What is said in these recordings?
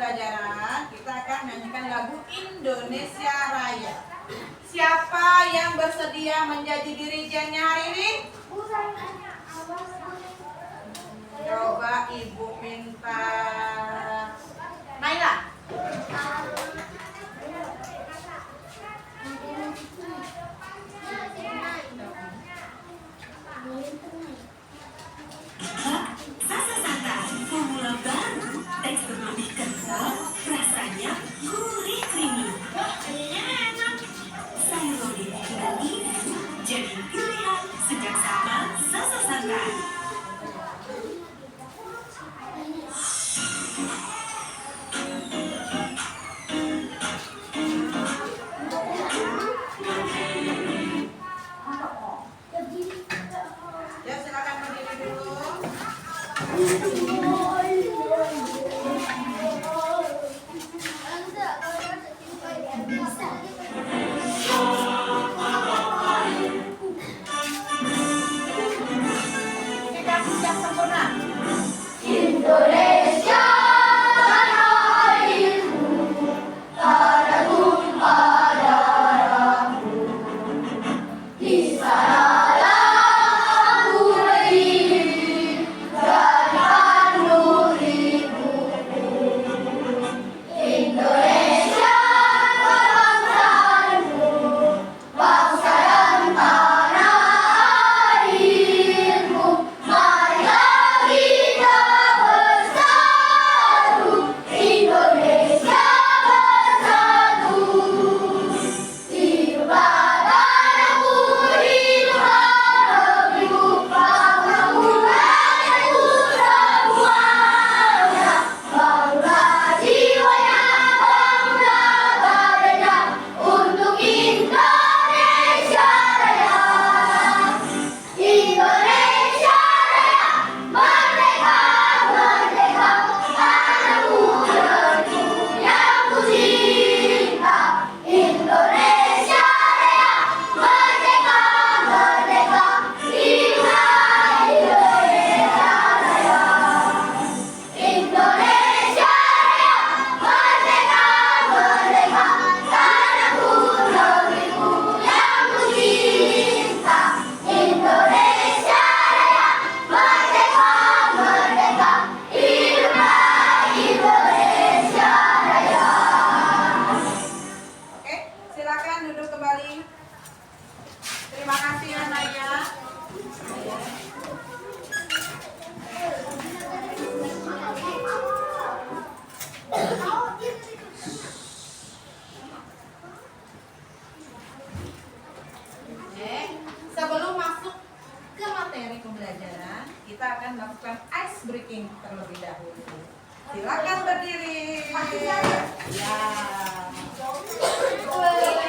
pembelajaran kita akan nyanyikan lagu Indonesia Raya. Siapa yang bersedia menjadi dirijennya hari ini? Coba Ibu minta Naila. Sasa Santa, formula baru, tekstur lebih kental, rasanya gurih creamy. Enak. Sayur lodeh dan ini jadi pilihan sejak sama Sasa Santa. Ya, silakan berdiri dulu. Kita siap sempurna. Indonesia tanah airku, tanah tumpah darahku. Di sanalah aku berdiri, gerakan ibuku. Indonesia bangsaku, bangsa dan tanah airku. Marilah kita bersatu, Indonesia bersatu. Hiduplah tanahku, hiduplah negeriku, bangsaku rakyatku semuanya. Bangunlah jiwanya, bangunlah badannya untuk Indonesia Raya. Indonesia Raya, merdeka, merdeka, tanahku negeriku yang ku cinta. Indonesia Raya, merdeka, merdeka, hiduplah Indonesia Raya. Indonesia Raya, merdeka, merdeka, tanahku negeriku yang ku cinta. Indonesia Raya, merdeka, merdeka, hiduplah Indonesia Raya. Oke, silakan duduk kembali. Terima kasih ya Naya. Oke, sebelum masuk ke materi pembelajaran, kita akan melakukan ice breaking terlebih dahulu. Silakan berdiri. Ya.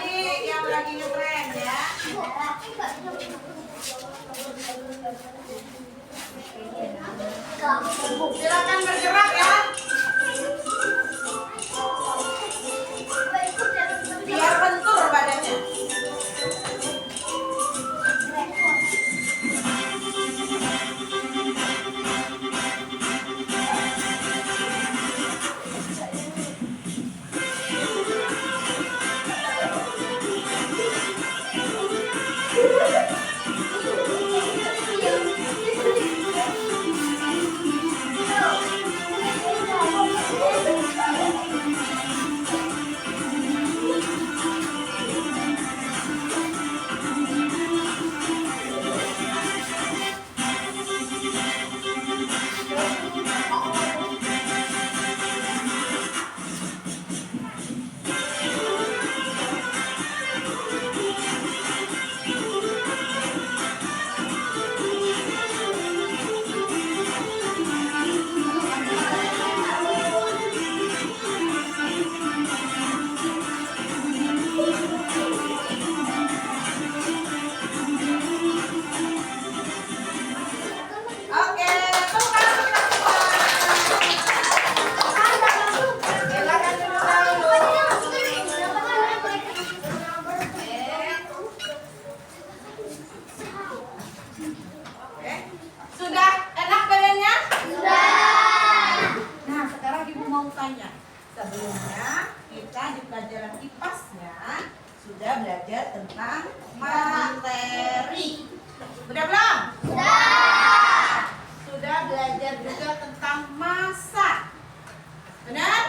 Ini yang lagi ngetren ya. Silakan bergerak ya. Biar bentur badannya. tentang massa. Benar?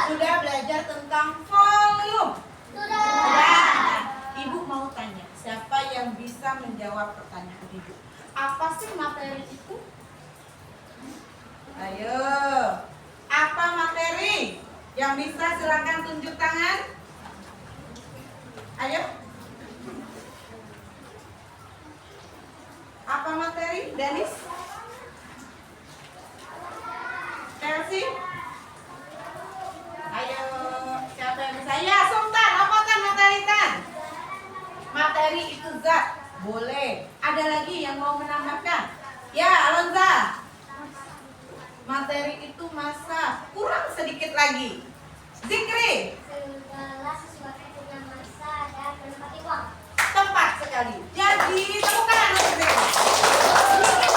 Sudah belajar tentang volume? Sudah. Ibu mau tanya, siapa yang bisa menjawab pertanyaan ibu? Apa sih materi itu? Ayo. Apa materi? Yang bisa silakan tunjuk tangan. Ayo. Apa materi, Danis? Chelsea? Ayo, siapa yang bisa? Ya, Sultan, apa kan materi kan? Materi itu zat, boleh. Ada lagi yang mau menambahkan? Ya, Alonza. Materi itu massa, kurang sedikit lagi. Zikri. Segala sesuatu punya massa dan menempati uang. Tepat sekali. Jadi, tepuk tangan untuk Zikri.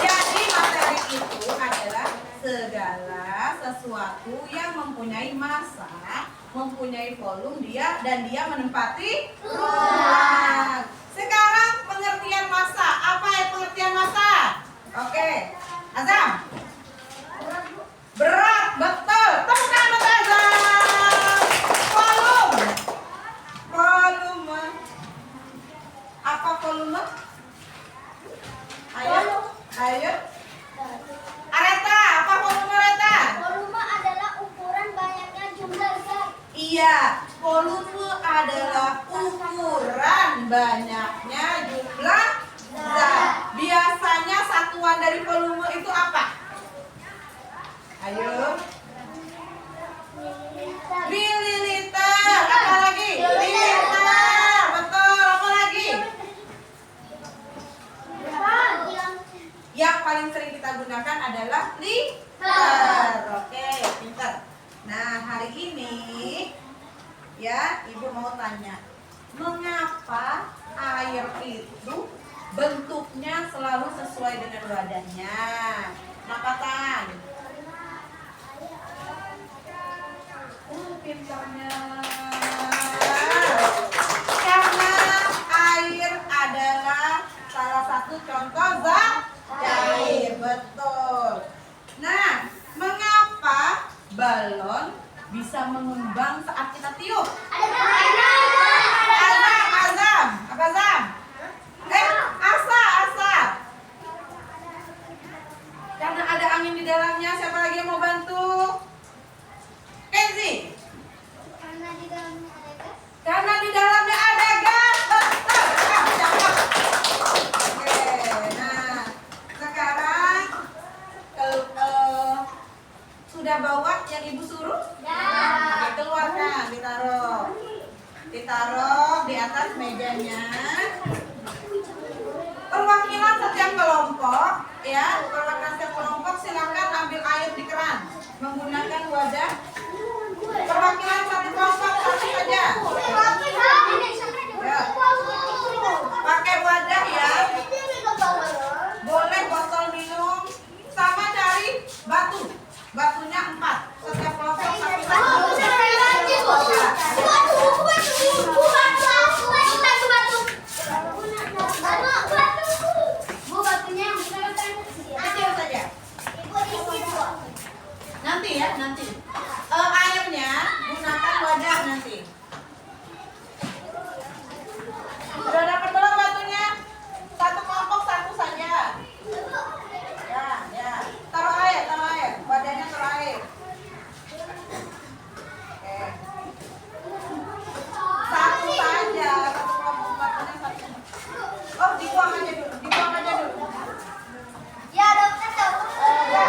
Jadi materi itu adalah segala sesuatu yang mempunyai massa, mempunyai volume dan dia menempati ruang. Sekarang pengertian massa. Apa ya pengertian massa? Oke, Azam. Berat, betul. Tepuk tangan untuk Azam. Volume. Volume. Apa volume? Ayo. Areta, apa volume Areta? Volume adalah ukuran banyaknya jumlah zat. Iya, volume adalah ukuran banyaknya jumlah zat. Biasanya satuan dari volume itu apa? Ayo. Mililiter. Apa lagi? Mililiter. Betul. Apa lagi? Yang paling sering kita gunakan adalah liter. Oke, pintar. Nah, hari ini ya, Ibu mau tanya, mengapa air itu bentuknya selalu sesuai dengan wadahnya? Napatan. Pintarnya. Karena air adalah salah satu contoh zat cair, betul. Nah, mengapa balon bisa mengembang saat kita tiup? Azam. Apa Azam? Asa. Karena ada angin di dalamnya. Siapa lagi yang mau bantu? Kenzi. Karena di dalamnya ada gas. Betul. Cakep. Oke, nah sekarang sudah bawa yang Ibu suruh? Oke, keluarkan, ditaruh di atas mejanya. Perwakilan setiap kelompok, ya, perwakilan setiap kelompok silakan ambil air di keran menggunakan wadah. Perwakilan satu kelompok satu saja. Ya. Pakai wadah ya. Boleh botol minum sama cari batu. Batunya 4. Setiap kelompok satu kecil saja. Nanti ya, nanti. Airnya gunakan wadah nanti. Sudah dapat belum batunya? Satu kelompok satu saja. Ya. Taruh air. Wadahnya taruh air. Oke. Satu saja. Satu kelompok batunya satu. Oh, dibuang aja dulu. Ya, dokter. Ya.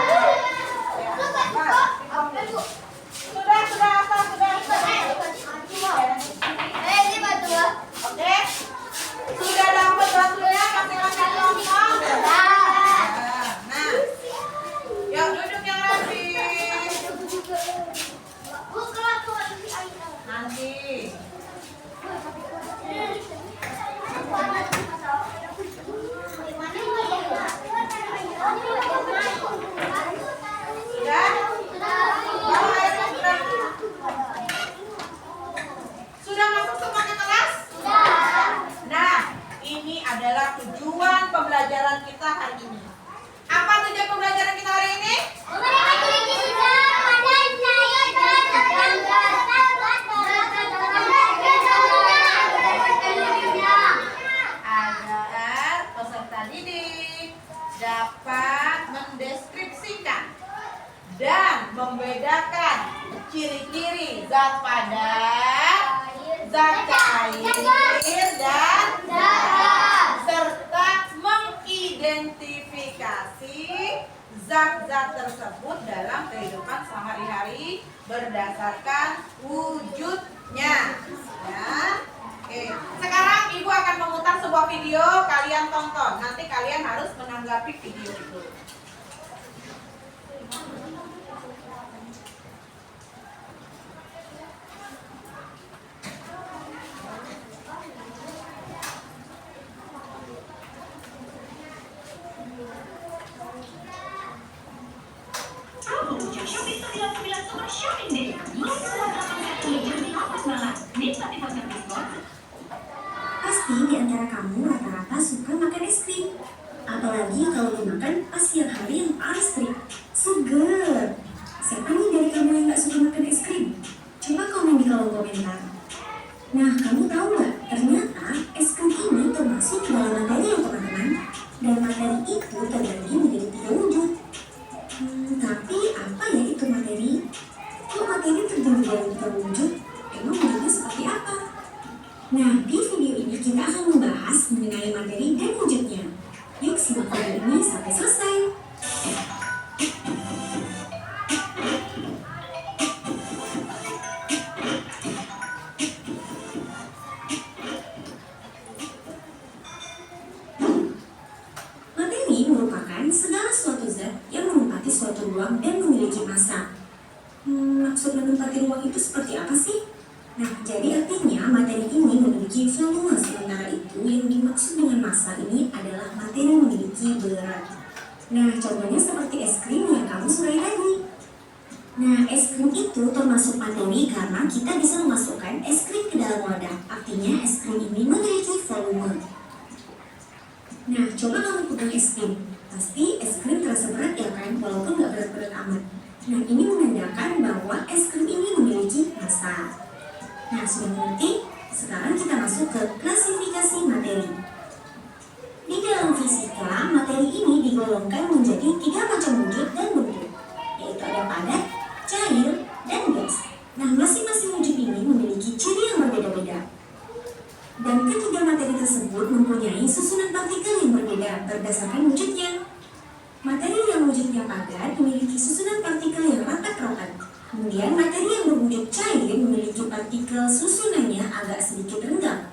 Dibuang dulu. membedakan ciri-ciri zat padat, zat cair, dan serta mengidentifikasi zat-zat tersebut dalam kehidupan sehari-hari berdasarkan wujudnya. Ya. Oke. Sekarang Ibu akan memutar sebuah video, kalian tonton. Nanti kalian harus menanggapi video itu. Shopee 99 Super Shopping Day. Mulai tanggal 8 jam 8 malam. Nikmati pasar diskon. Pasti di antara kamu rata-rata suka makan es krim. Apalagi kalau dimakan pas siang hari yang panas terik. Seger. Siapa nih dari kamu yang gak suka makan es krim? Coba komen di kolom komentar. Nah, kamu tahu nggak? Ternyata es krim ini termasuk dalam materi ya teman-teman. Dan materi itu terbagi menjadi 3 wujud. Tapi apa ya itu materi? Kok materi terbagi dari 3 wujud? Emang wujudnya seperti apa? Nah, di video ini kita akan membahas mengenai materi dan wujudnya. Yuk simak video ini sampai selesai. Materi merupakan segala suatu zat yang menempati suatu ruang dan memiliki massa. Maksud menempati ruang itu seperti apa sih? Nah, jadi artinya materi ini memiliki volume, sementara itu yang dimaksud dengan massa ini adalah materi memiliki berat. Nah, contohnya seperti es krim yang kamu sukai tadi. Nah, es krim itu termasuk materi karena kita bisa memasukkan es krim ke dalam wadah. Artinya es krim ini memiliki volume. Nah, coba kamu pegang es krim. Pasti es krim terasa berat ya kan, walaupun nggak berat-berat amat. Nah, ini menandakan bahwa es krim ini memiliki massa. Nah, sudah mengerti? Sekarang kita masuk ke klasifikasi materi. Di dalam fisika, materi ini digolongkan menjadi 3 macam wujud dan bentuk, yaitu ada padat, cair, dan gas. Nah, masing-masing wujud ini memiliki ciri yang berbeda-beda. Dan ketiga materi tersebut mempunyai susunan partikel yang berbeda berdasarkan wujudnya. Materi yang wujudnya padat memiliki susunan partikel yang rapat-rapat. Kemudian materi yang berwujud cair memiliki partikel susunannya agak sedikit renggang.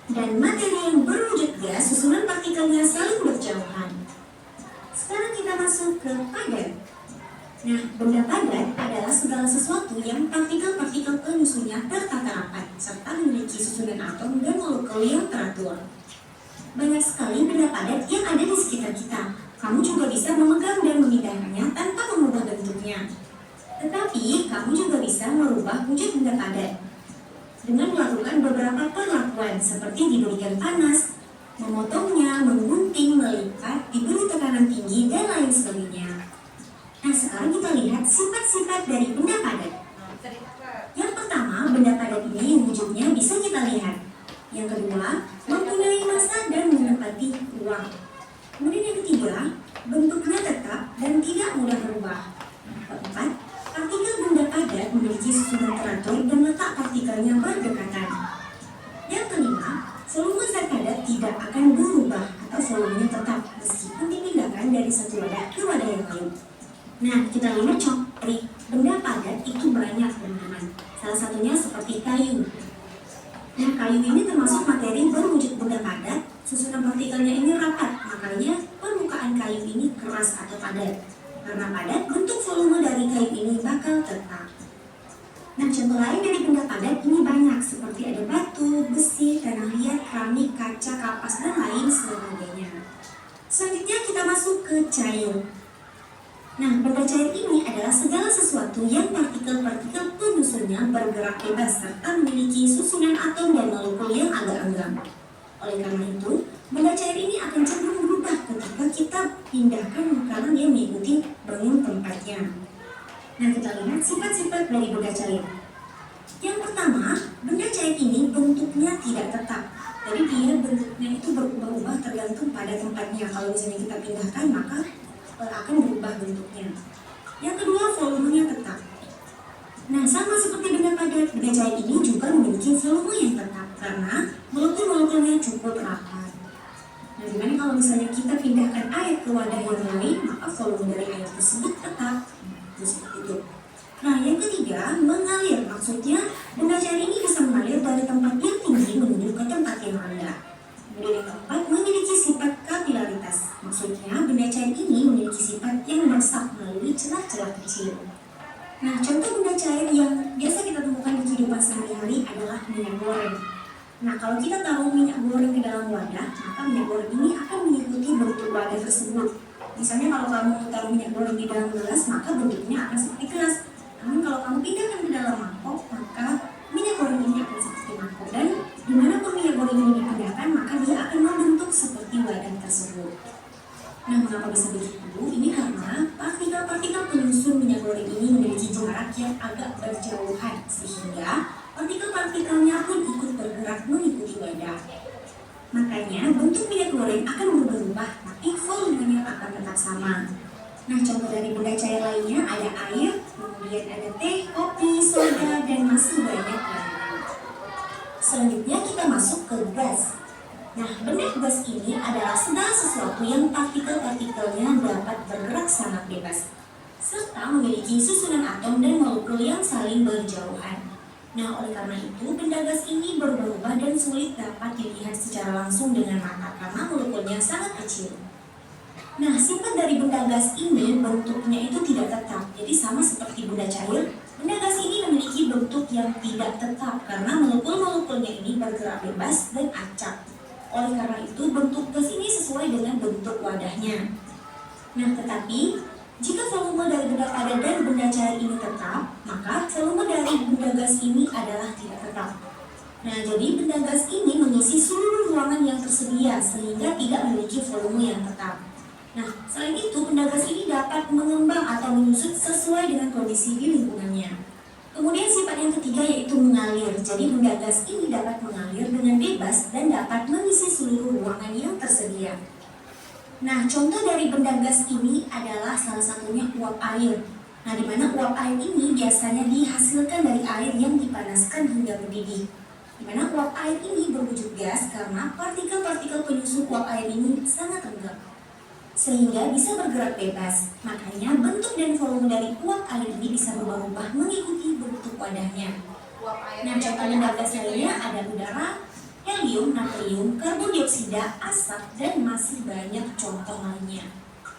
Dan materi yang berwujud gas susunan partikelnya saling berjauhan. Sekarang kita masuk ke padat. Nah, benda padat adalah segala sesuatu yang partikel-partikel penyusunnya tertata rapat serta memiliki susunan atom dan molekul yang teratur. Banyak sekali benda padat yang ada di sekitar kita. Kamu juga bisa memegang dan memindahkannya tanpa mengubah bentuknya. Tetapi, kamu juga bisa merubah wujud benda padat dengan melakukan beberapa perlakuan seperti diberikan panas, memotongnya, menggunting, melipat, diberi tekanan tinggi, dan lain sebagainya. Nah, sekarang kita lihat sifat-sifat dari benda padat. Yang pertama, benda padat ini wujudnya bisa kita lihat. Yang kedua, mempunyai massa dan menempati ruang. Kemudian yang ketiga, bentuknya tetap dan tidak mudah berubah. Keempat, partikel benda padat memiliki susunan teratur dan letak partikelnya berdekatan. Yang kelima, volume zat padat tidak akan berubah atau volumenya tetap meskipun dipindahkan dari satu wadah ke wadah yang lain. Nah, kita lihat contoh benda padat itu banyak teman-teman. Salah satunya seperti kayu. Nah, kayu ini termasuk materi berwujud benda padat. Susunan partikelnya ini rapat, makanya permukaan kayu ini keras atau padat. Karena padat, bentuk volume dari kayu ini bakal tetap. Nah, contoh lain dari benda padat ini banyak, seperti ada batu, besi, tanah liat, keramik, kaca, kapas, dan lain sebagainya. Selanjutnya kita masuk ke cair. Nah, benda cair ini adalah segala sesuatu yang partikel-partikel penyusunnya bergerak bebas serta memiliki susunan atom dan molekul yang agak renggang. Oleh karena itu, benda cair ini akan cenderung berubah ketika kita pindahkan karena dia mengikuti bangun tempatnya. Nah, kita lihat sifat-sifat dari benda cair. Yang pertama, benda cair ini bentuknya tidak tetap. Jadi dia bentuknya itu berubah-ubah tergantung pada tempatnya. Kalau misalnya kita pindahkan, maka akan berubah bentuknya. Yang kedua, volumenya tetap. Nah, sama seperti benda padat, benda cair ini juga memiliki volume yang tetap karena molekul-molekulnya cukup rapat. Nah, gimana kalau misalnya kita pindahkan air ke wadah yang lain, maka volume dari air tersebut tetap. Seperti itu. Nah, yang ketiga, mengalir. Maksudnya, benda cair ini bisa mengalir dari tempat yang tinggi menuju ke tempat yang rendah. Kemudian yang keempat, memiliki sifat kapilaritas. Maksudnya, benda cair ini memiliki sifat yang meresap melalui celah-celah kecil. Nah, contoh benda cair yang biasa kita temukan di kehidupan sehari-hari adalah minyak goreng. Nah, kalau kita taruh minyak goreng ke dalam wadah, maka minyak goreng ini akan mengikuti bentuk wadah tersebut. Misalnya kalau kamu taruh minyak goreng di dalam gelas, maka bentuknya akan seperti gelas. Namun kalau kamu pindahkan ke dalam mangkok, maka minyak goreng ini akan seperti mangkok. Dan dimanapun minyak goreng ini dipindahkan, maka dia akan membentuk seperti wadah tersebut. Nah, mengapa bisa begitu? Ini karena partikel-partikel penyusun minyak goreng ini memiliki jarak yang agak berjauhan, sehingga partikel-partikelnya pun ikut bergerak mengikuti wadah. Makanya bentuk minyak goreng akan berubah-ubah, tapi volumenya akan tetap sama. Nah, contoh dari benda cair lainnya ada air, kemudian ada teh, kopi, soda, dan masih banyak lainnya. Selanjutnya kita masuk ke gas. Nah, benda gas ini adalah segala sesuatu yang partikel-partikelnya dapat bergerak sangat bebas, serta memiliki susunan atom dan molekul yang saling berjauhan. Nah, oleh karena itu, benda gas ini berubah-ubah dan sulit dapat dilihat secara langsung dengan mata karena molekulnya sangat kecil. Nah, sifat dari benda gas ini bentuknya itu tidak tetap. Jadi sama seperti benda cair, benda gas ini memiliki bentuk yang tidak tetap karena molekul-molekulnya ini bergerak bebas dan acak. Oleh karena itu, bentuk gas ini sesuai dengan bentuk wadahnya. Nah, tetapi jika volume dari benda padat dan benda cair ini tetap, maka volume dari benda gas ini adalah tidak tetap. Nah, jadi benda gas ini mengisi seluruh ruangan yang tersedia sehingga tidak memiliki volume yang tetap. Nah, selain itu, benda gas ini dapat mengembang atau menyusut sesuai dengan kondisi di lingkungannya. Kemudian sifat yang ketiga yaitu mengalir. Jadi benda gas ini dapat mengalir dengan bebas dan dapat mengisi seluruh ruangan yang tersedia. Nah, contoh dari benda gas ini adalah salah satunya uap air. Nah, di mana uap air ini biasanya dihasilkan dari air yang dipanaskan hingga mendidih. Di mana uap air ini berwujud gas karena partikel-partikel penyusun uap air ini sangat lembab, sehingga bisa bergerak bebas. Makanya bentuk dan volume dari uap air ini bisa berubah-ubah mengikuti bentuk wadahnya. Nah, contoh benda gas lainnya ada udara, helium, natrium, karbon dioksida, asap, dan masih banyak contoh lainnya.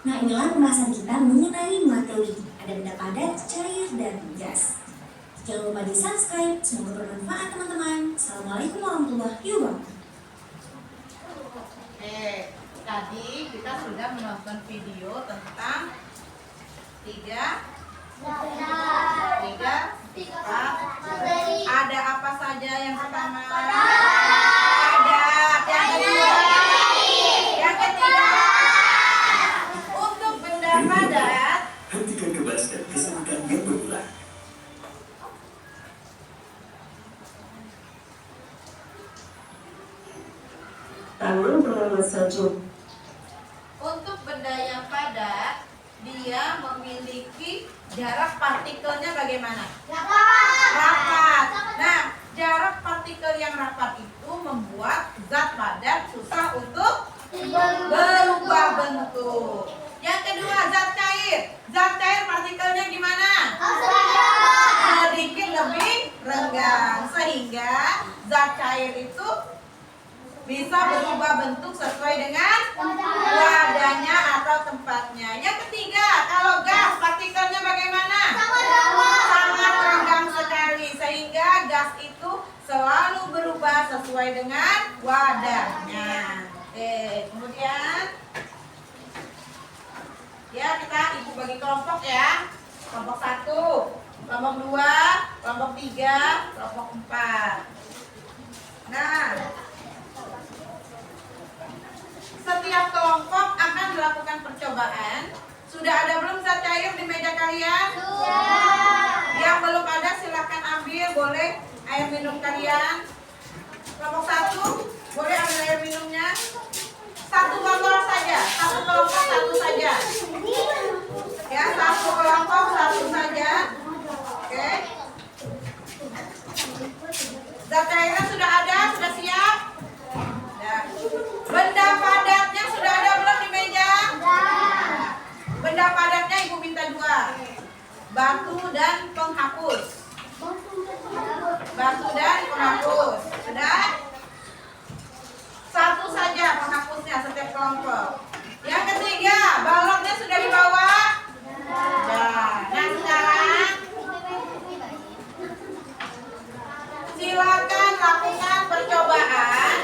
Nah, inilah pembahasan kita mengenai materi. Ada benda padat, cair, dan gas. Jangan lupa di subscribe, semoga bermanfaat teman-teman. Assalamualaikum warahmatullahi wabarakatuh. Tadi kita sudah menonton video tentang tiga sifat. Ada apa saja yang pertama? Ada. Yang kedua? Yang ketiga? Untuk benda padat, hentikan kebas dan kesemutan yang berulang. Tangan beralas salju. untuk benda yang padat, dia memiliki jarak partikelnya bagaimana? Rapat. Nah, jarak partikel yang rapat itu membuat zat padat susah untuk berubah bentuk. Yang kedua, zat cair. Zat cair partikelnya gimana? Sedikit lebih renggang, sehingga zat cair itu bisa berubah bentuk sesuai dengan wadahnya atau tempatnya. Yang ketiga, kalau gas partikelnya bagaimana? Sangat renggang sekali, sehingga gas itu selalu berubah sesuai dengan wadahnya. Oke, kemudian ya kita ibu bagi kelompok ya. Kelompok 1, kelompok 2, kelompok 3, kelompok 4. Nah, setiap kelompok akan melakukan percobaan. Sudah ada belum zat cair di meja kalian? Yang belum ada silakan ambil, boleh air minum kalian. Kelompok 1, boleh ambil air minumnya. Satu botol saja, satu kelompok satu saja. Ya, satu kelompok batu dan penghapus. Batu dan penghapus. Sudah? Satu saja penghapusnya setiap kelompok. Yang ketiga, balonnya sudah dibawa? Sudah. Nah, sekarang silakan lakukan percobaan.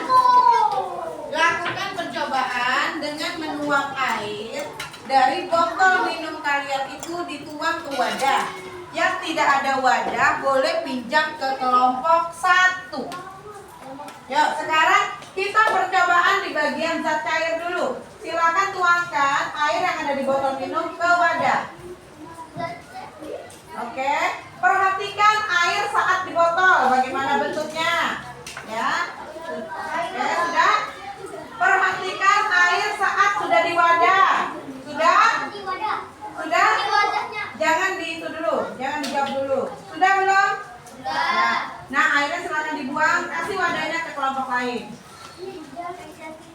Lakukan percobaan dengan menuang air dari botol minum kalian itu dituang ke wadah. Yang tidak ada wadah boleh pinjam ke kelompok 1. Yuk, sekarang kita percobaan di bagian zat cair dulu. Silakan tuangkan air yang ada di botol minum ke wadah. Oke, perhatikan air saat di botol, bagaimana bentuknya, ya. Oke, sudah. Perhatikan air saat sudah di wadah. Sudah? Sudah? Jangan di itu dulu, jangan dijawab dulu. Sudah belum? Sudah. Nah, airnya silakan dibuang, kasih wadahnya ke kelompok lain.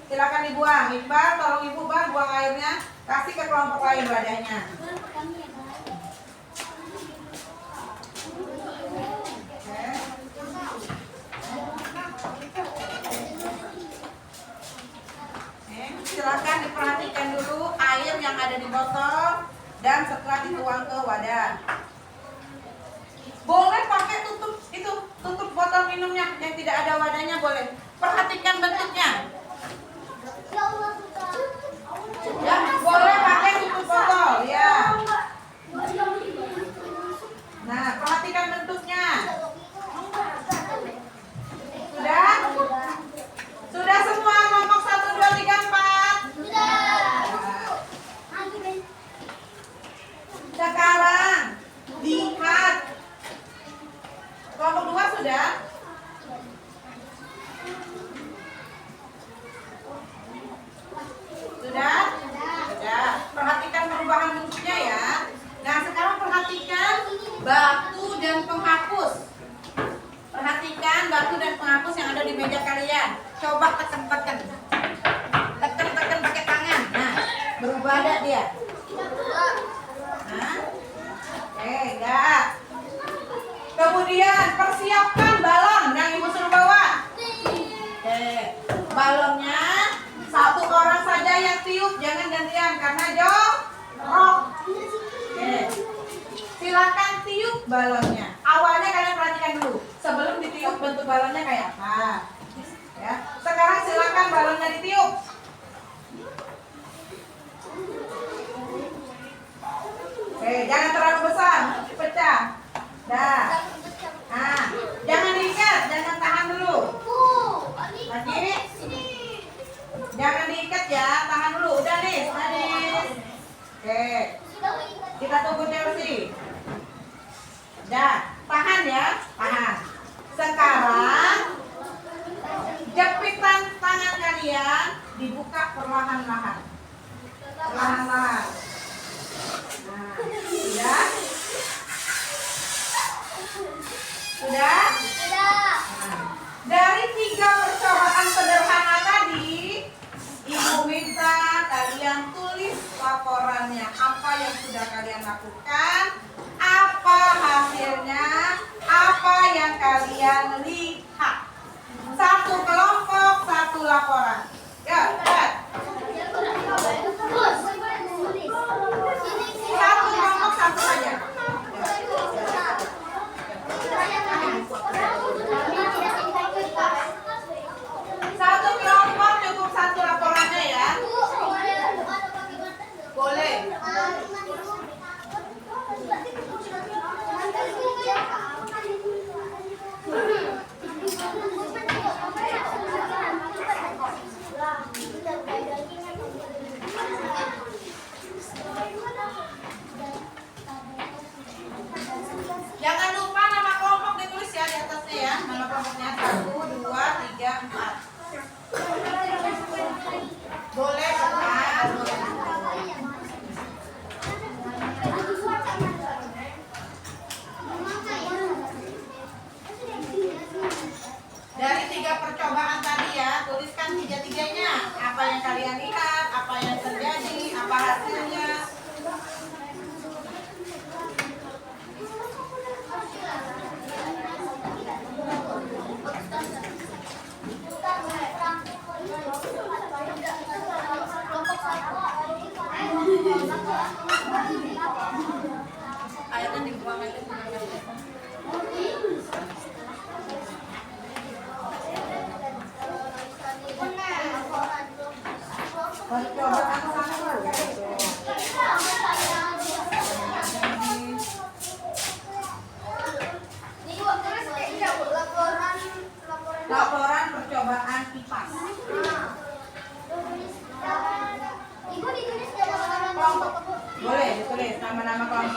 Silakan dibuang. Iqbal, tolong Ibu Bang buang airnya, kasih ke kelompok lain wadahnya. Silakan diperhatikan dulu air yang ada di botol dan setelah dituang ke wadah. Boleh pakai tutup botol minumnya yang tidak ada wadahnya boleh. Perhatikan bentuknya. Ya, boleh pakai tutup botol, ya. Nah, perhatikan bentuknya. Sudah? Sudah semua kelompok 1, 2, 3, 4? Sekarang lihat. Kelompok 2 sudah? Sudah? Sudah. Perhatikan perubahan bentuknya ya. Nah, sekarang perhatikan batu dan penghapus. Perhatikan batu dan penghapus yang ada di meja kalian. Coba tekan-tekan. Tekan-tekan pakai tangan. Nah, berubah ada dia. Nah. Enggak. Kemudian persiapkan balon yang Ibu suruh bawa. Balonnya 1 orang saja yang tiup, jangan gantian karena jorok. Silakan tiup balonnya. Awalnya kalian perhatikan dulu. Sebelum ditiup bentuk balonnya kayak apa. Ya. Sekarang silakan balonnya ditiup. Jangan terlalu besar, pecah. Dah. Nah, jangan diikat, jangan tahan dulu. Lagi. Jangan diikat ya, tahan dulu. Udah nih, Nadis. Oke. Kita tunggu Chelsea. Dah, tahan ya, tahan. Sekarang jepitan tangan kalian dibuka perlahan-lahan. Perlahan-lahan. Nah, sudah? Sudah? Sudah. Nah, dari 3 percobaan sederhana tadi, Ibu minta kalian tulis laporannya. Apa yang sudah kalian lakukan? Apa hasilnya? Apa yang kalian lihat? 1 kelompok, 1 laporan. Ya, lihat. 1 kelompok, 1 saja. Satu kelompok cukup 1 laporannya ya. Boleh.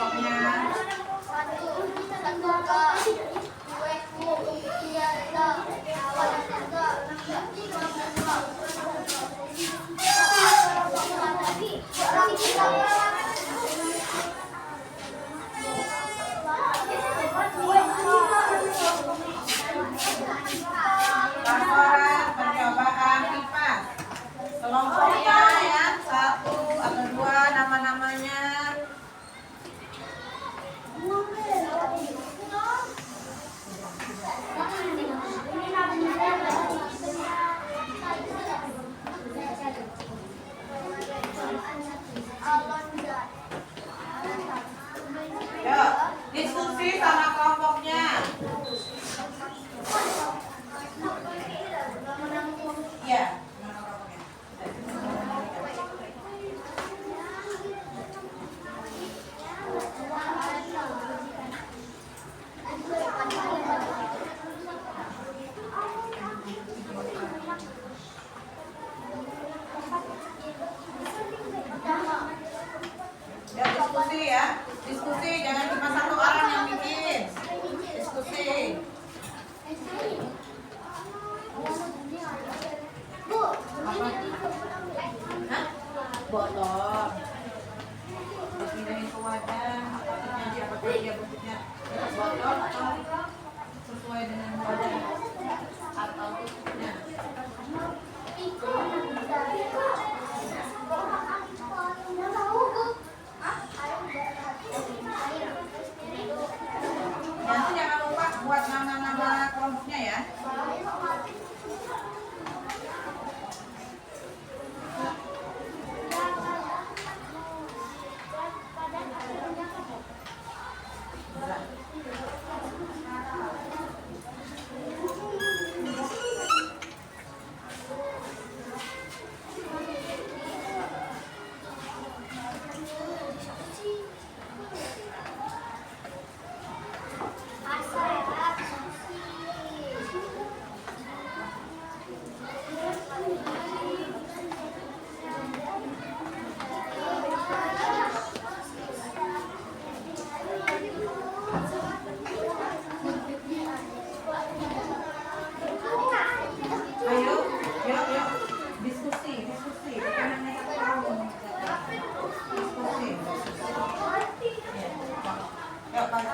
kelompoknya. Laporan percobaan kipas. Kelompoknya ya, 1 atau 2 nama-namanya. Yuk, diskusi sama kelompoknya. Iya. Ya, diskusi ya. Diskusi, jangan cuma satu orang yang bikin. Diskusi. Hah? Botol. Dipindahin ke wadah. Apakah dia bentuknya botol atau sesuai dengan wadah atau bentuknya? Nanti jangan lupa buat nama-nama kelompoknya ya. Ayo, yuk, diskusi. Bukan hanya satu orang. Diskusi. Yuk, Pak.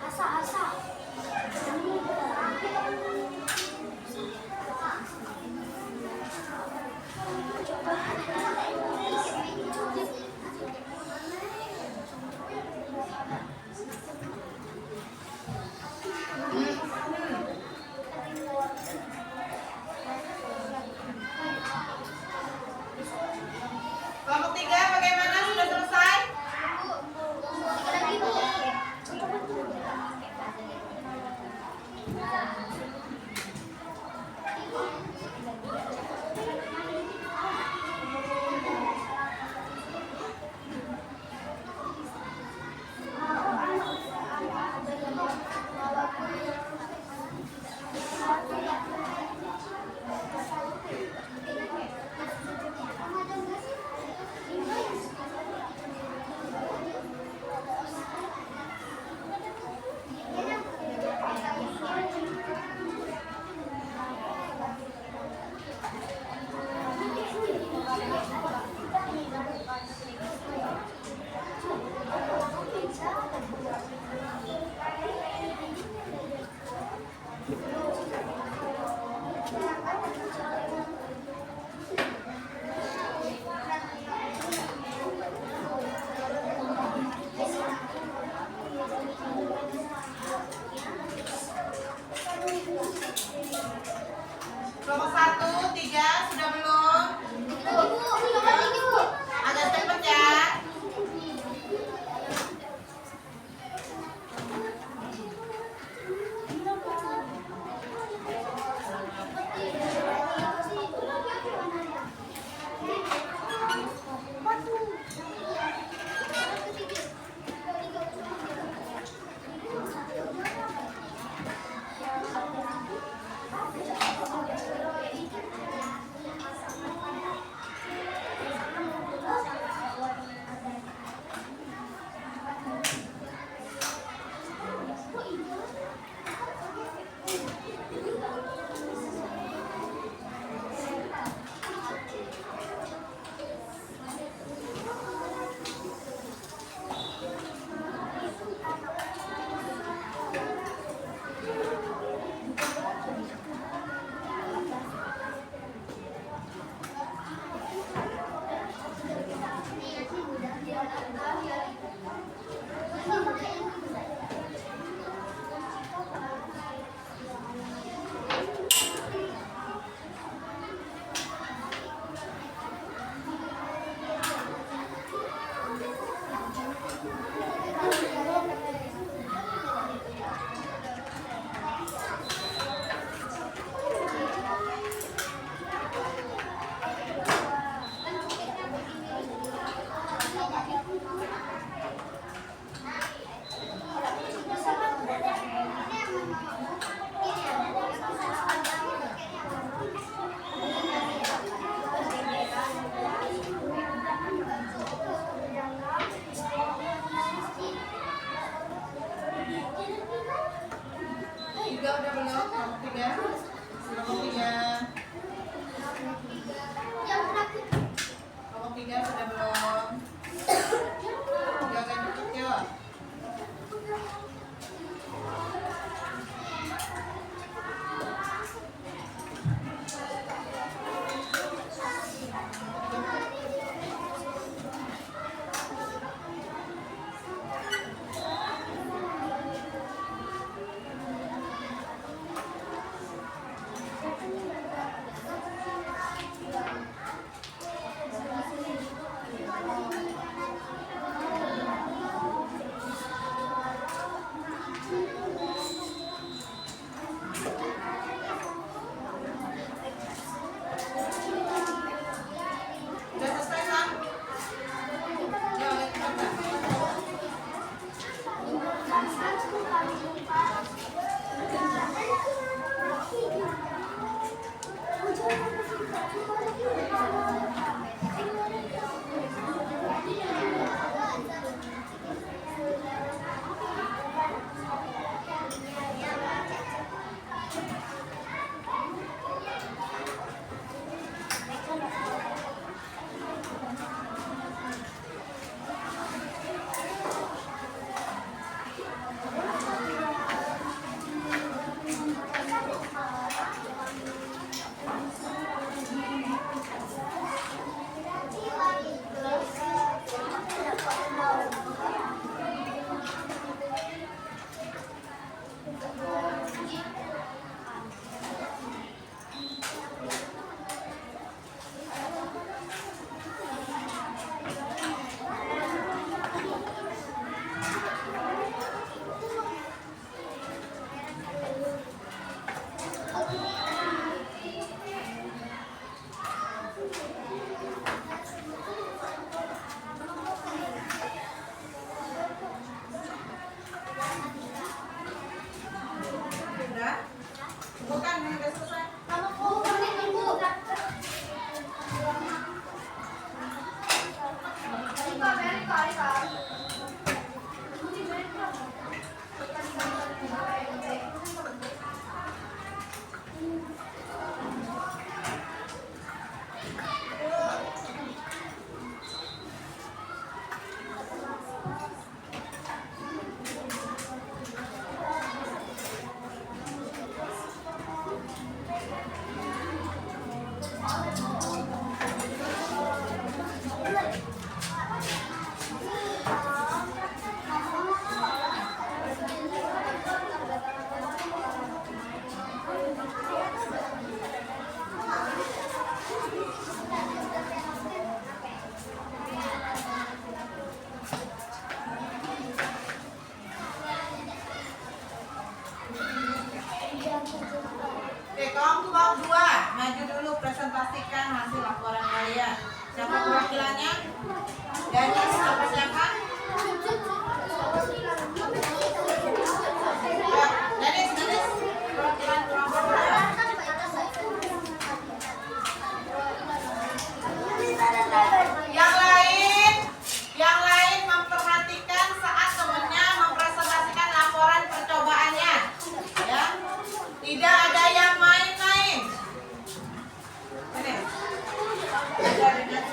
Asa-asa.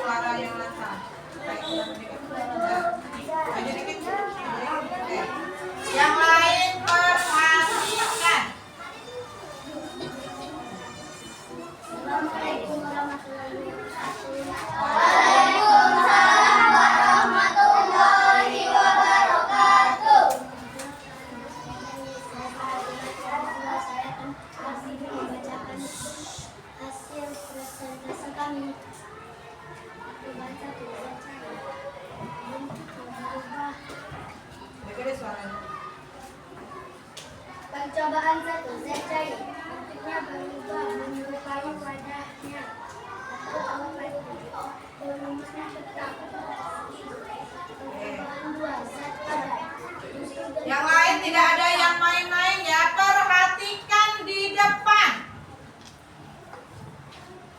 suara yang lantang. Maju dikit. Oke. Yang lain perhatikan. Assalamualaikum warahmatullahi wabarakatuh. Waalaikumsalam warahmatullahi wabarakatuh. Saya akan membacakan hasil presentasi kami. Membaca tulisan saya. Berubah. Dengerin suaranya. Percobaan 1, zat cair. Bentuknya berubah menyerupai wadahnya. Atau rumusnya tetap. Percobaan 2, zat padat. Yang lain tidak ada yang main-main ya. Perhatikan di depan.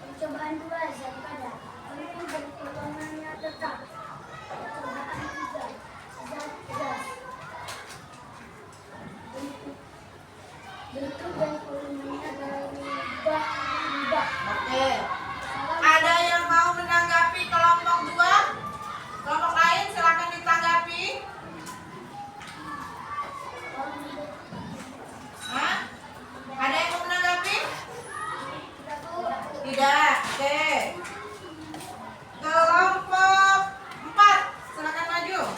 Percobaan 2, zat padat. Bentuk dan potongannya tetap. Percobaan 3, zat gas. Bentuk dan volumenya berubah. Oke. Ada yang mau menanggapi kelompok 2? Kelompok lain silakan ditanggapi. Hah? Ada yang mau menanggapi? Tidak. Oke. Kelompok 4 silakan maju.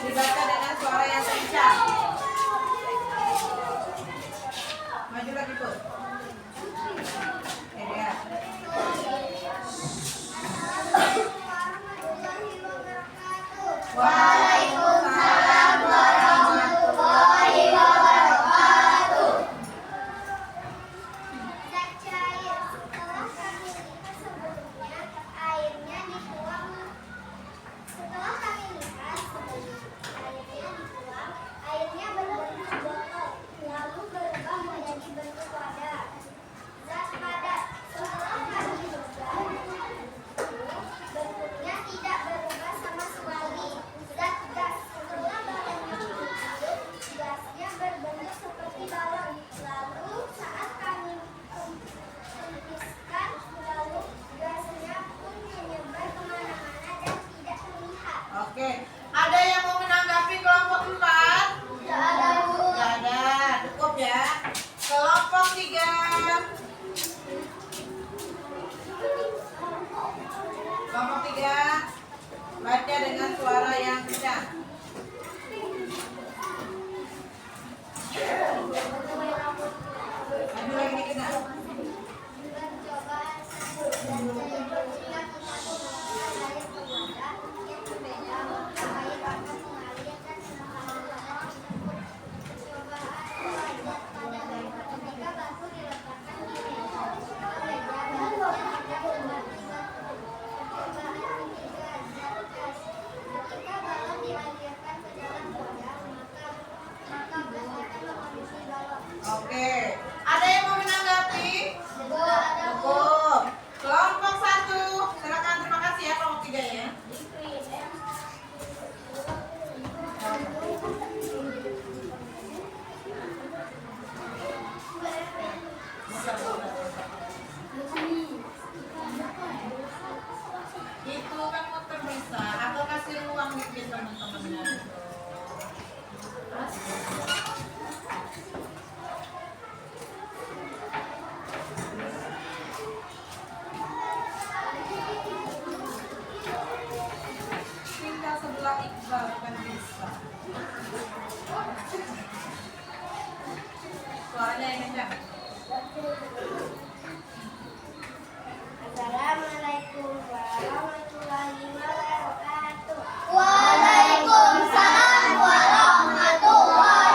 Dibaca dengan suara yang kencang. Maju lagi, Bu. Ya. Waalaikumsalam warahmatullahi wabarakatuh. Zat cair. Setelah kami lihat sebelumnya, airnya dituang. Airnya berbentuk botol, lalu berubah menjadi bentuk wadah. Zat padat. Setelah kami coba, bentuknya tidak berubah sama sekali. Zat gas. Setelah bahannya dihirup, gasnya berbentuk seperti balon. Lalu saat kami hembuskan, lalu gasnya pun menyebar kemana-mana dan tidak terlihat. Oke. Ada yang mau menanggapi kelompok 4? Tidak ada, Bu. Tidak ada. Cukup ya. Kelompok 3. Kelompok 3. Baca dengan suara yang kencang. Maju lagi dikit, nak. Percobaan 1. Bentuknya kita menggunakan air ke wadah yang berbeda, maka air akan mengalir dan semakin. Percobaan 2, zat padat. Ketika batu diletakkan di meja, batunya tidak kembali batu. Percobaan 3, zat gas. Ketika balon dialirkan ke dalam wadah, maka gas akan menghabisi balon. Oke. Ada yang mau menanggapi? Tidak ada, Bu. Cukup. Kelompok 1. Silakan, terima kasih ya kelompok 3 ya. Itu kan motor bisa atau kasih ruang dikit teman-temannya. Tinggal sebelah Iqbal kan bisa. Suaranya yang kencang. Assalamualaikum warahmatullahi wabarakatuh. Waalaikumsalam warahmatullahi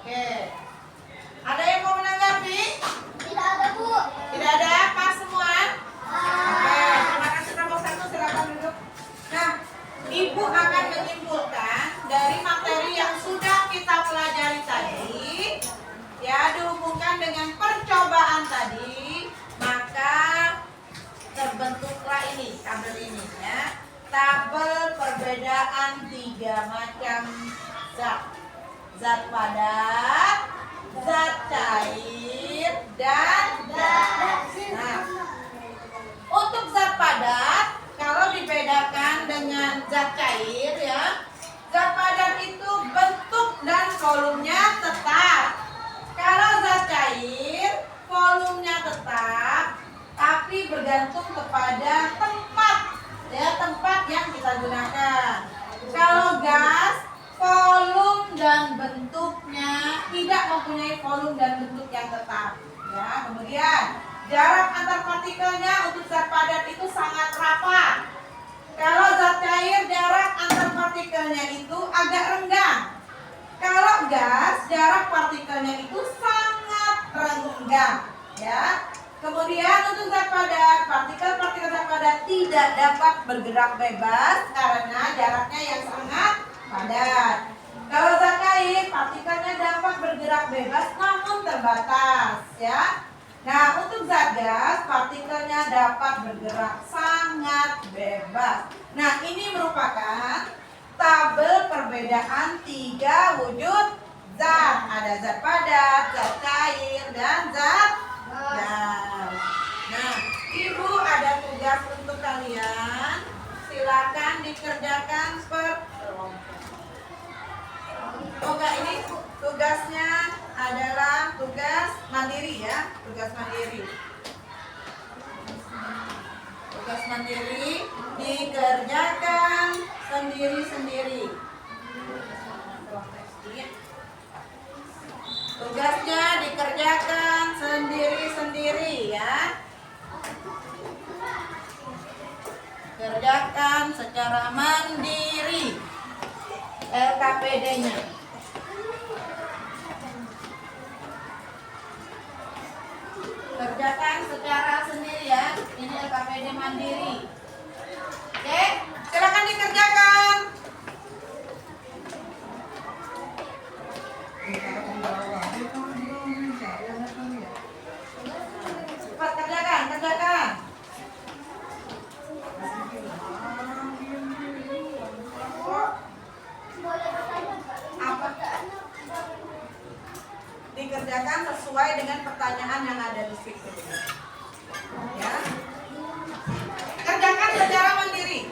Oke. Ada yang mau menanggapi? Tidak ada, Bu. Tidak ada? Pas semua? Oke, terima kasih kelompok 1, silakan duduk. Nah, Ibu akan menyimpulkan dari materi yang sudah kita pelajari tadi, ya, dihubungkan dengan percobaan tadi, maka terbentuklah ini, tabel ini ya. Tabel perbedaan 3 macam zat. Zat padat, zat cair, dan gas. Nah, untuk zat padat, kalau dibedakan dengan zat cair ya, zat padat itu bentuk dan volumenya tetap. Kalau zat cair, volumenya tetap, tapi bergantung kepada tempat, ya, tempat yang kita gunakan. Kalau gas, volume dan bentuknya tidak mempunyai volume dan bentuk yang tetap. Ya, kemudian jarak antar partikelnya untuk zat padat itu sangat rapat. Kalau zat cair, jarak antar partikelnya itu agak renggang. Kalau gas, jarak partikelnya itu sangat renggang. Ya. Kemudian untuk zat padat, partikel-partikel zat padat tidak dapat bergerak bebas karena jaraknya yang sangat padat. Kalau zat cair, partikelnya dapat bergerak bebas namun terbatas, ya. Nah, untuk zat gas, partikelnya dapat bergerak sangat bebas. Nah, ini merupakan tabel perbedaan 3 wujud zat. Ada zat padat, zat cair, dan zat gas. Nah, Ibu ada tugas untuk kalian. Silakan dikerjakan per kelompok. Oke, ini tugasnya adalah tugas mandiri ya, tugas mandiri. Tugas mandiri dikerjakan sendiri-sendiri. Tugasnya dikerjakan sendiri-sendiri ya. Kerjakan secara mandiri. LKPD-nya. Kerjakan secara sendiri ya. Ini LKPD mandiri. Oke, silakan dikerjakan. Cepat kerjakan, kerjakan. Apa? Dikerjakan sesuai dengan pertanyaan yang ada di situ. Ya. Kerjakan secara mandiri.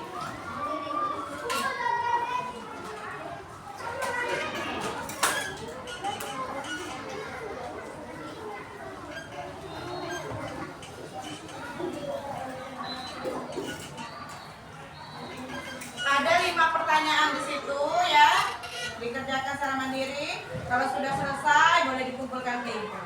Ada 5 pertanyaan di situ ya. Dikerjakan secara mandiri. Kalau sudah selesai boleh dikumpulkan ke Ibu.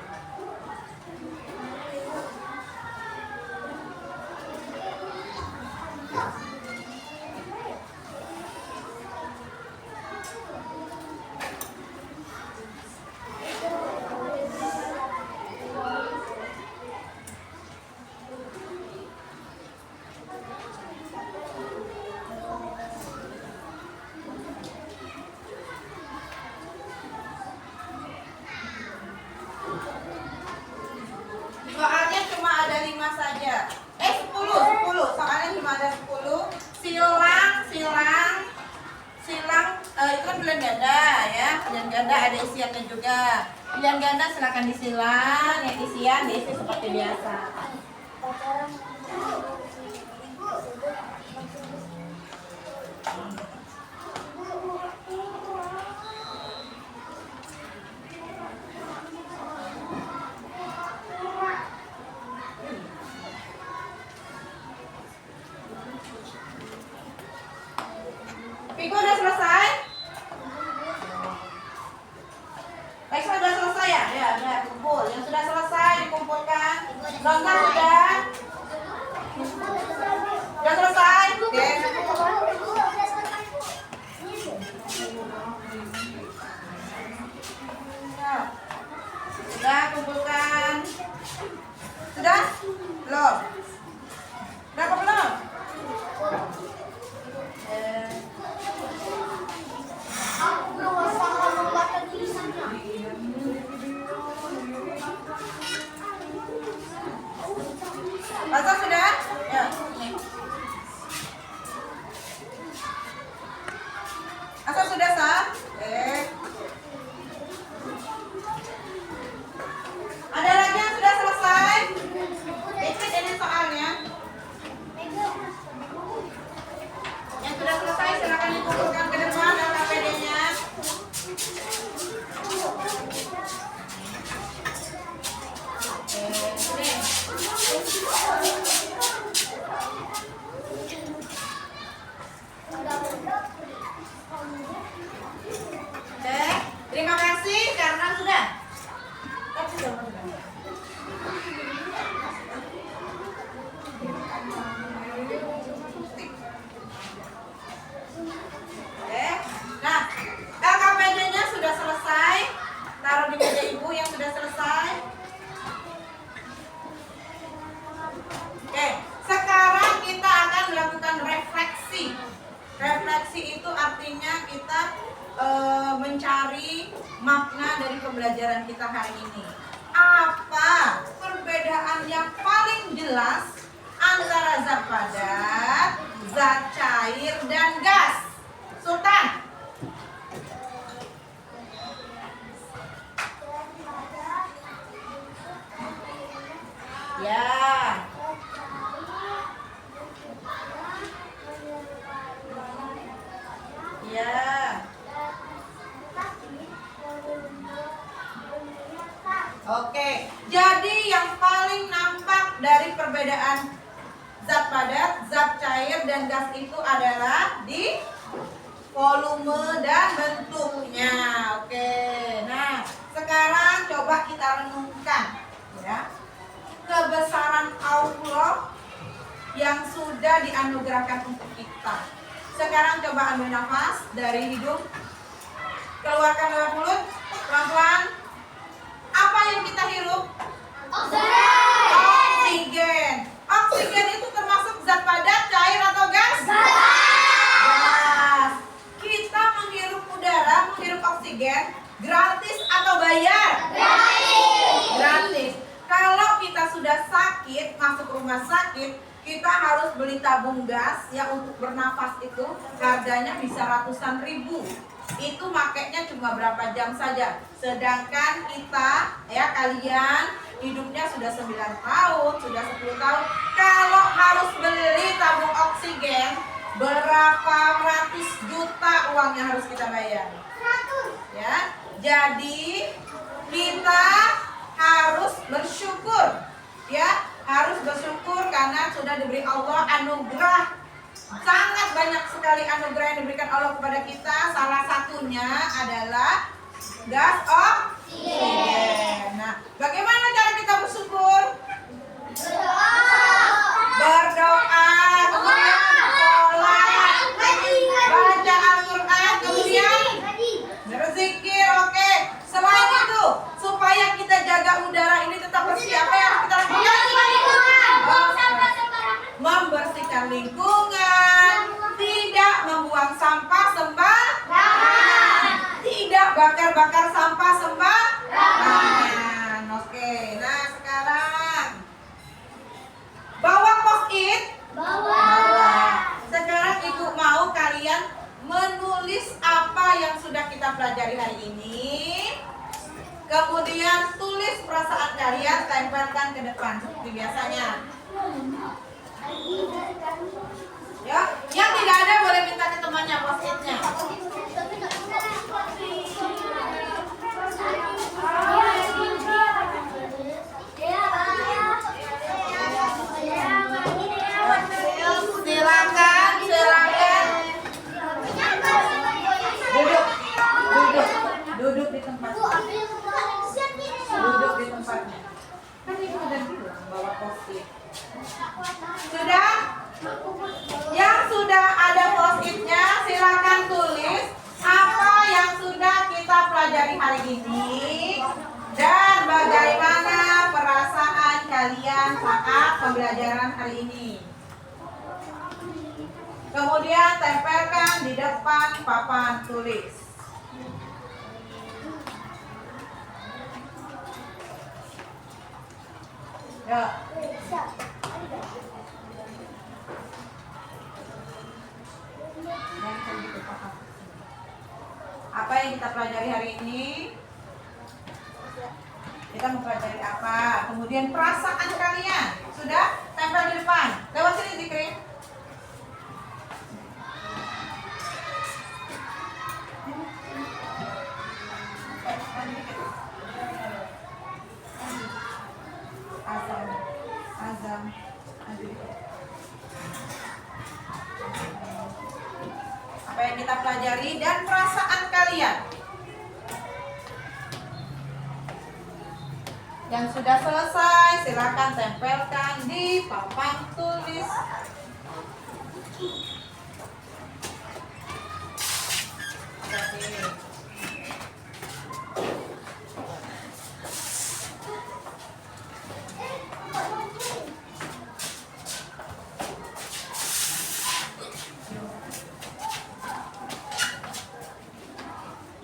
Soalnya cuma ada 5 saja. 10 soalnya cuma ada 10. Silang itu kan pilihan ganda ya. Pilihan ganda ada isiannya juga. Pilihan ganda silakan disilang, yang isian diisi seperti biasa. Piko udah selesai? Baik, sudah selesai ya? Ya, udah kumpul. Yang sudah selesai dikumpulkan. Nonton sudah? Sudah selesai? Oke. Nah, Pasang sudah? Ya. Nih. Asal sudah sah? Ada lagi yang sudah selesai? Ikut ini soalnya. Yang sudah selesai silakan dikumpulkan ke depan dan KPD-nya. Terima kasih karena sudah. Nah, LKPD-nya sudah selesai. Taruh di meja ibu yang sudah selesai. Oke, sekarang kita akan melakukan refleksi. Refleksi itu artinya kita mencari makna dari pembelajaran kita hari ini. Apa perbedaan yang paling jelas antara zat padat, zat cair, dan gas? Sultan. Ya. Ya. Oke, jadi yang paling nampak dari perbedaan zat padat, zat cair, dan gas itu adalah di volume dan bentuknya. Oke, nah sekarang coba kita renungkan ya kebesaran Allah yang sudah dianugerahkan untuk kita. Sekarang coba ambil nafas dari hidung, keluarkan lewat mulut, pelan-pelan. Apa yang kita hirup? Oksigen. Oksigen itu termasuk zat padat, cair, atau gas? Gas. Kita menghirup udara, menghirup oksigen, gratis atau bayar? Gratis. Kalau kita sudah sakit, masuk rumah sakit, kita harus beli tabung gas ya untuk bernafas itu harganya bisa ratusan ribu. Itu makainya cuma berapa jam saja. Sedangkan kita ya kalian hidupnya sudah 9 tahun, sudah 10 tahun. Kalau harus beli tabung oksigen berapa ratus juta uang yang harus kita bayar. Ya. Jadi kita harus bersyukur ya. Harus bersyukur karena sudah diberi Allah anugerah. Sangat banyak sekali anugerah yang diberikan Allah kepada kita. Salah satunya adalah gas oksigen. Nah, bagaimana cara kita bersyukur? Berdoa, kemudian sholat, baca Al-Quran, kemudian berzikir. Oke. Selain itu, supaya kita jaga udara ini tetap bersih, apa yang kita lakukan? Membersihkan lingkungan, tidak membuang sampah sembarangan, tidak bakar-bakar sampah sembarangan. Oke, nah sekarang bawa post-it. Bawa. Sekarang ibu mau kalian menulis apa yang sudah kita pelajari hari ini. Kemudian tulis perasaan kalian, tempelkan ke depan seperti biasanya. Ya, yang tidak ada boleh minta ke temannya post-itnya. Silakan. Duduk di tempatnya. Duduk di tempatnya. Kan ibu udah bilang bawa post-it. Sudah? Yang sudah ada post-itnya silakan tulis apa yang sudah kita pelajari hari ini dan bagaimana perasaan kalian saat pembelajaran hari ini. Kemudian tempelkan di depan papan tulis. Ya. Apa yang kita pelajari hari ini? Kita mempelajari apa? Kemudian perasaan kalian sudah tempel di depan. Lewat sini Zikri. Azam, azam, apa yang kita pelajari dan perasaan kalian. Yang sudah selesai, silakan tempelkan di papan tulis. Oke.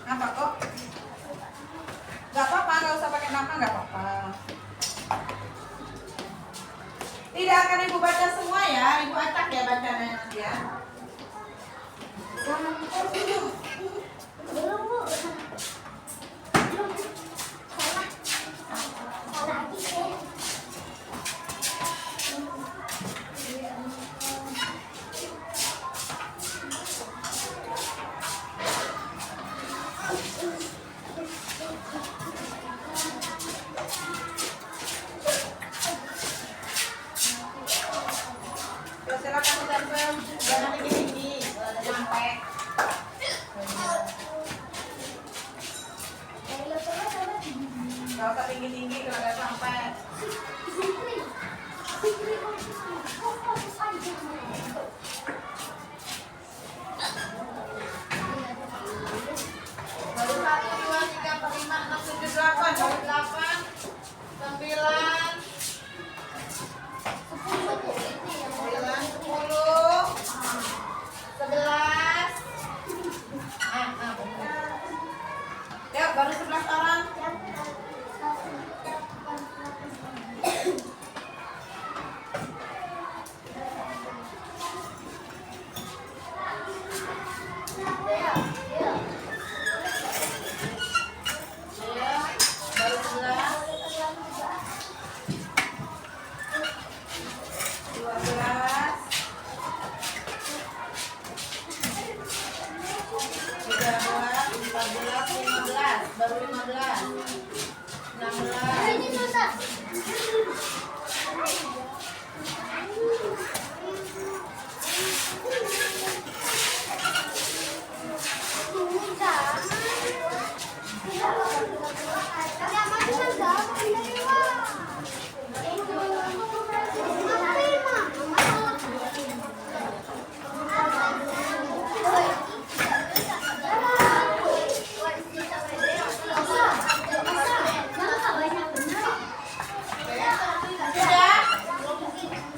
Apa kok? Gak apa-apa, gak usah pakai nama, gak apa-apa. Tidak akan ibu baca semua ya, ibu acak ya bacanya nanti ya. Ya, silakan ditempel, jangan tinggi-tinggi, sampai. Gak usah tinggi-tinggi kalau gak sampai. Baru 1, 2, 3, 4, 5, 6, 7, 8, baru 8, 9, 11. Ya, baru 11 orang. Ya, baru 11. 12. 13, 14, 15, baru 15, 16,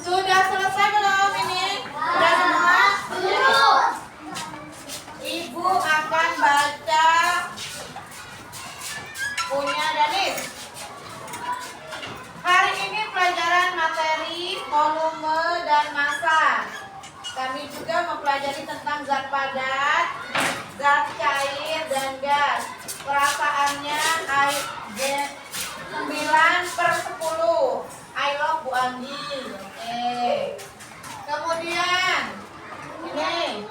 sudah selesai belum ini? Sudah semua? Ibu akan baca punya Danis. Hari ini pelajaran materi, volume, dan massa. Kami juga mempelajari tentang zat padat, zat cair, dan gas. Perasaannya 9/10. I love Bu Anggi. Oke. Kemudian ini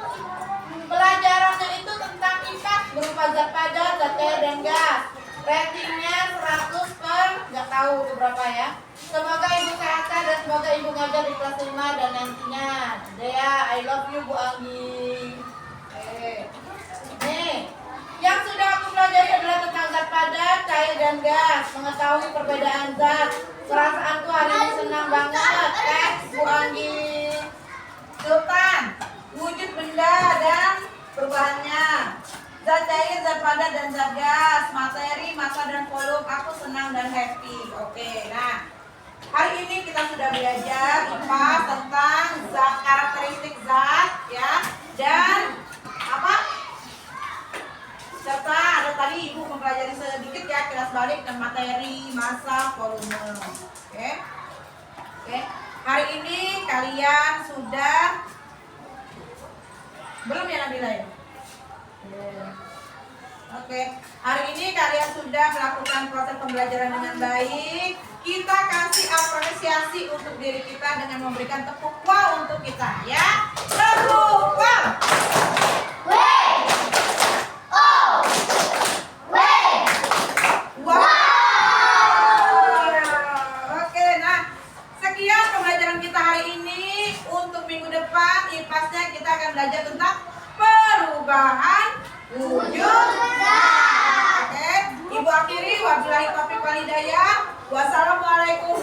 pelajarannya itu tentang ikat berupa zat padat, zat cair, dan gas. Ratingnya 100 per nggak tahu berapa ya. Semoga ibu sehat dan semoga ibu ngajar di kelas 5 dan nantinya. Dea, I love you Bu Anggi. Oke. Nih, yang sudah aku pelajari adalah tentang zat padat, cair, dan gas. Mengetahui perbedaan zat. Perasaanku hari ini senang banget. Bu Anggi. Sultan, wujud benda dan perubahannya. Zat cair, zat padat, dan zat gas. Materi, massa, dan volume. Aku senang dan happy. Oke, nah. Hari ini kita sudah belajar IPA tentang zat, karakteristik zat, ya. Dan apa? Serta ada tadi ibu mempelajari sedikit ya, kilas balik dan materi, massa, volume. Oke. Oke. Hari ini kalian sudah belum ya Nabila ya? Oke. Hari ini kalian sudah melakukan proses pembelajaran dengan baik. Kita kasih apresiasi untuk diri kita dengan memberikan tepuk wow untuk kita ya. Tepuk wow. W O W Wow. Oke, nah sekian pembelajaran kita hari ini. Untuk minggu depan IPAS-nya kita akan belajar tentang perubahan wujud zat. Oke, Ibu akhiri wabillahi taufiq wal hidayah. Wassalamualaikum